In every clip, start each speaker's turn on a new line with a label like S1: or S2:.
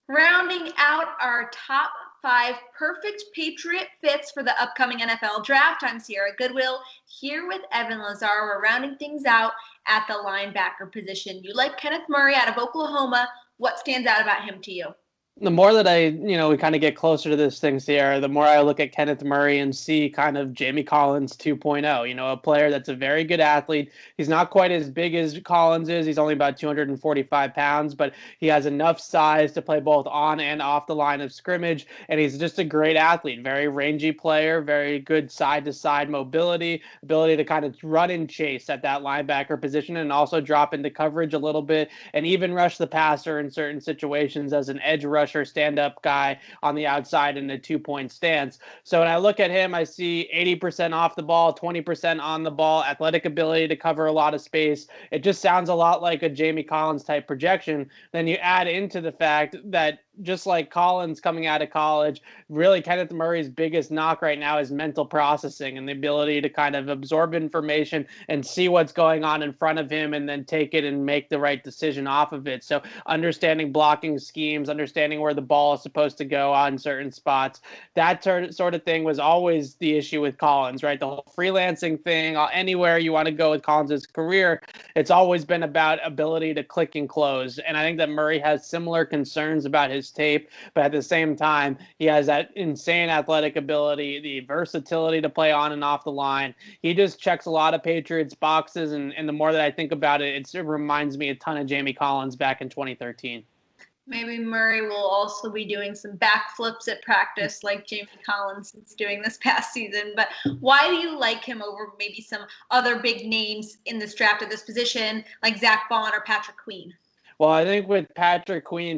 S1: Rounding out our top 5 perfect Patriot fits for the upcoming NFL draft, I'm Sierra Goodwill here with Evan Lazar. We're rounding things out at the linebacker position. You like Kenneth Murray out of Oklahoma. What stands out about him to you?
S2: The more that we kind of get closer to this thing, Sierra, the more I look at Kenneth Murray and see kind of Jamie Collins 2.0, a player that's a very good athlete. He's not quite as big as Collins is. He's only about 245 pounds, but he has enough size to play both on and off the line of scrimmage. And he's just a great athlete, very rangy player, very good side to side mobility, ability to kind of run and chase at that linebacker position and also drop into coverage a little bit and even rush the passer in certain situations as an edge rusher, stand-up guy on the outside in a two-point stance. So when I look at him, I see 80% off the ball, 20% on the ball, athletic ability to cover a lot of space. It just sounds a lot like a Jamie Collins type projection. Then you add into the fact that just like Collins coming out of college, really Kenneth Murray's biggest knock right now is mental processing and the ability to kind of absorb information and see what's going on in front of him and then take it and make the right decision off of it. So understanding blocking schemes, understanding where the ball is supposed to go on certain spots, that sort of thing was always the issue with Collins, right? The whole freelancing thing, anywhere you want to go with Collins' career, it's always been about ability to click and close. And I think that Murray has similar concerns about his tape, but at the same time, he has that insane athletic ability, the versatility to play on and off the line. He just checks a lot of Patriots boxes, and the more that I think about it, it reminds me a ton of Jamie Collins back in 2013.
S1: Maybe Murray will also be doing some backflips at practice like Jamie Collins is doing this past season. But why do you like him over maybe some other big names in this draft at this position like Zack Baun or Patrick Queen?
S2: Well, I think with Patrick Queen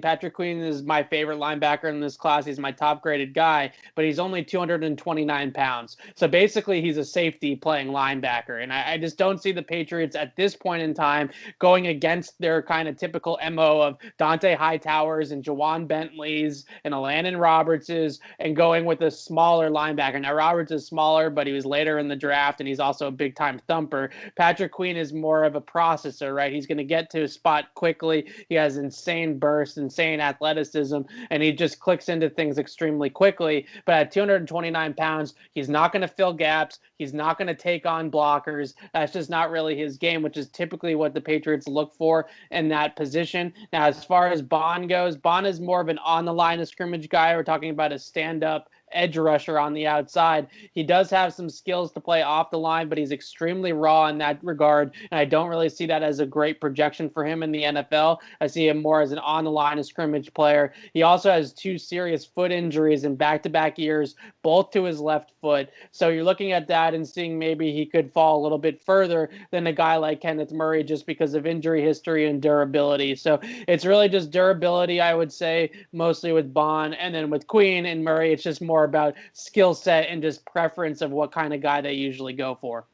S2: is my favorite linebacker in this class. He's my top graded guy, but he's only 229 pounds. So basically, he's a safety playing linebacker. And I just don't see the Patriots at this point in time going against their kind of typical MO of Dante Hightowers and Jawan Bentley's and Alandon Roberts's and going with a smaller linebacker. Now, Roberts is smaller, but he was later in the draft, and he's also a big time thumper. Patrick Queen is more of a processor, right? He's going to get to a spot quickly. He has insane burst, insane athleticism, and he just clicks into things extremely quickly. But at 229 pounds, he's not going to fill gaps. He's not going to take on blockers. That's just not really his game, which is typically what the Patriots look for in that position. Now, as far as Baun goes, Baun is more of an on the line of scrimmage guy. We're talking about a stand-up edge rusher on the outside. He does have some skills to play off the line, but he's extremely raw in that regard, and I don't really see that as a great projection for him in the NFL. I see him more as an on the line of scrimmage player. He also has 2 serious foot injuries in back-to-back years, both to his left foot. So you're looking at that and seeing maybe he could fall a little bit further than a guy like Kenneth Murray just because of injury history and durability. So it's really just durability, I would say, mostly with Baun, and then with Queen and Murray, it's just more about skill set and just preference of what kind of guy they usually go for.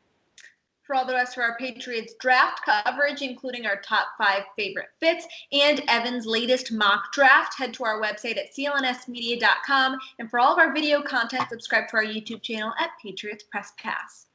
S1: For all the rest of our Patriots draft coverage, including our top 5 favorite fits and Evan's latest mock draft, head to our website at clnsmedia.com. And for all of our video content, subscribe to our YouTube channel at Patriots Press Pass.